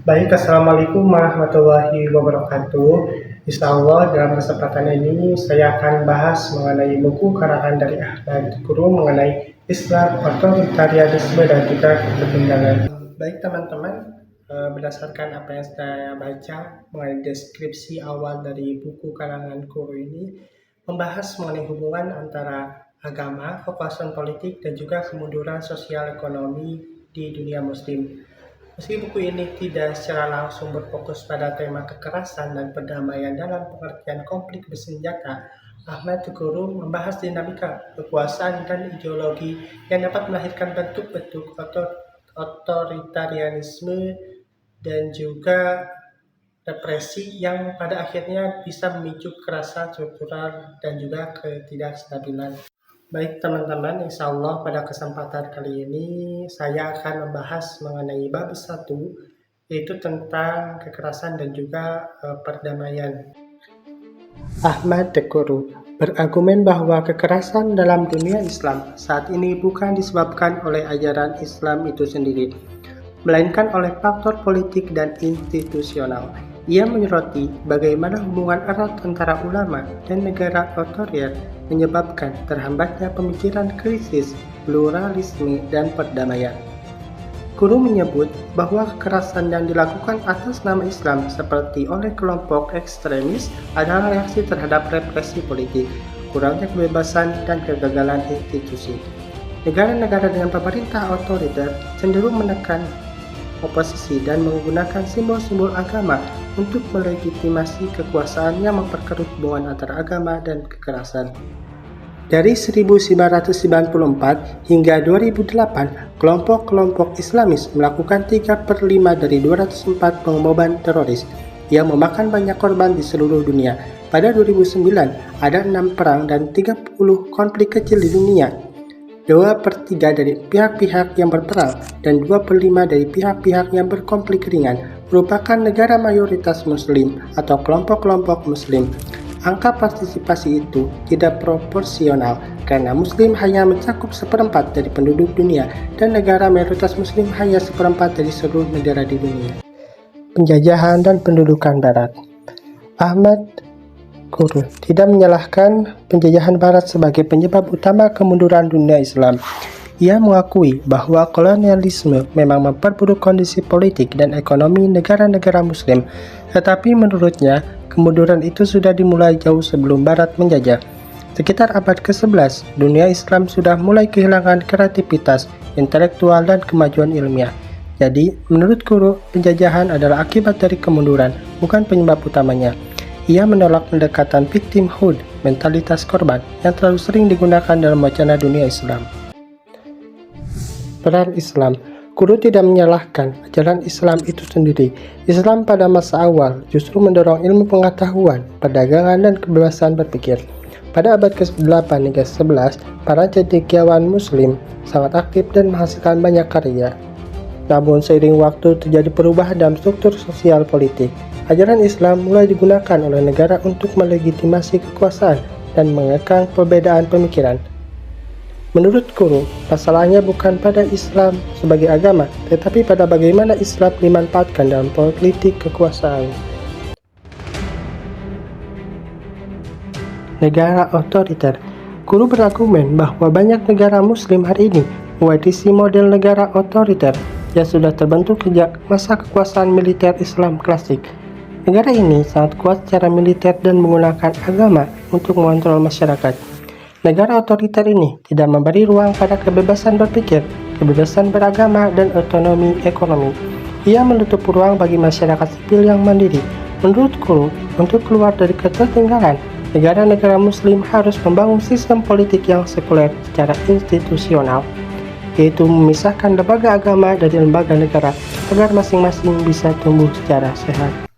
Baik, Assalamualaikum warahmatullahi wabarakatuh. Insya Allah dalam kesempatan ini saya akan bahas mengenai buku karangan dari Ahmad Guru mengenai Islam, otoritarianisme dan juga kebenaran. Baik teman-teman, berdasarkan apa yang saya baca mengenai deskripsi awal dari buku karangan Guru ini membahas mengenai hubungan antara agama, kekuasaan politik, dan juga kemunduran sosial ekonomi di dunia muslim. Meski buku ini tidak secara langsung berfokus pada tema kekerasan dan perdamaian dalam pengertian konflik bersenjata, Ahmad Guru membahas dinamika kekuasaan dan ideologi yang dapat melahirkan bentuk-bentuk otoritarianisme dan juga represi yang pada akhirnya bisa memicu kekerasan struktural dan juga ketidakstabilan. Baik teman-teman, insya Allah pada kesempatan kali ini saya akan membahas mengenai bab 1, yaitu tentang kekerasan dan juga perdamaian. Ahmad Guru berargumen bahwa kekerasan dalam dunia Islam saat ini bukan disebabkan oleh ajaran Islam itu sendiri, melainkan oleh faktor politik dan institusional. Ia menyoroti bagaimana hubungan erat antara ulama dan negara otoriter menyebabkan terhambatnya pemikiran krisis, pluralisme, dan perdamaian. Guru menyebut bahwa kekerasan yang dilakukan atas nama Islam seperti oleh kelompok ekstremis adalah reaksi terhadap represi politik, kurangnya kebebasan, dan kegagalan institusi. Negara-negara dengan pemerintah otoriter cenderung menekan oposisi dan menggunakan simbol-simbol agama untuk melegitimasi kekuasaan yang memperkeruh hubungan antara agama dan kekerasan. Dari 1994 hingga 2008, kelompok-kelompok Islamis melakukan 3/5 dari 204 pengeboman teroris yang memakan banyak korban di seluruh dunia. Pada 2009, ada 6 perang dan 30 konflik kecil di dunia. 2/3 dari pihak-pihak yang berperang dan 2/5 dari pihak-pihak yang berkonflik ringan merupakan negara mayoritas muslim atau kelompok-kelompok muslim. Angka partisipasi itu tidak proporsional karena muslim hanya mencakup 1/4 dari penduduk dunia dan negara mayoritas muslim hanya 1/4 dari seluruh negara di dunia. Penjajahan dan pendudukan barat. Ahmad Guru tidak menyalahkan penjajahan barat sebagai penyebab utama kemunduran dunia Islam. Ia mengakui bahwa kolonialisme memang memperburuk kondisi politik dan ekonomi negara-negara muslim, tetapi menurutnya kemunduran itu sudah dimulai jauh sebelum barat menjajah. Sekitar abad ke-11, dunia Islam sudah mulai kehilangan kreativitas, intelektual, dan kemajuan ilmiah. Jadi, menurut Guru, penjajahan adalah akibat dari kemunduran, bukan penyebab utamanya. Ia menolak pendekatan victimhood, mentalitas korban, yang terlalu sering digunakan dalam wacana dunia Islam. Peran Islam. Guru tidak menyalahkan ajaran Islam itu sendiri. Islam pada masa awal justru mendorong ilmu pengetahuan, perdagangan, dan kebebasan berpikir. Pada abad ke-8 hingga 11, para cendekiawan Muslim sangat aktif dan menghasilkan banyak karya. Namun seiring waktu terjadi perubahan dalam struktur sosial politik. Ajaran Islam mulai digunakan oleh negara untuk melegitimasi kekuasaan dan mengekang perbedaan pemikiran. Menurut Guru, masalahnya bukan pada Islam sebagai agama, tetapi pada bagaimana Islam dimanfaatkan dalam politik kekuasaan. Negara otoriter. Guru berargumen bahwa banyak negara Muslim hari ini mewarisi model negara otoriter yang sudah terbentuk sejak masa kekuasaan militer Islam klasik. Negara ini sangat kuat secara militer dan menggunakan agama untuk mengontrol masyarakat. Negara otoriter ini tidak memberi ruang pada kebebasan berpikir, kebebasan beragama, dan otonomi ekonomi. Ia menutup ruang bagi masyarakat sipil yang mandiri. Menurut Guru, untuk keluar dari ketertinggalan, negara-negara Muslim harus membangun sistem politik yang sekuler secara institusional, yaitu memisahkan lembaga agama dari lembaga negara agar masing-masing bisa tumbuh secara sehat.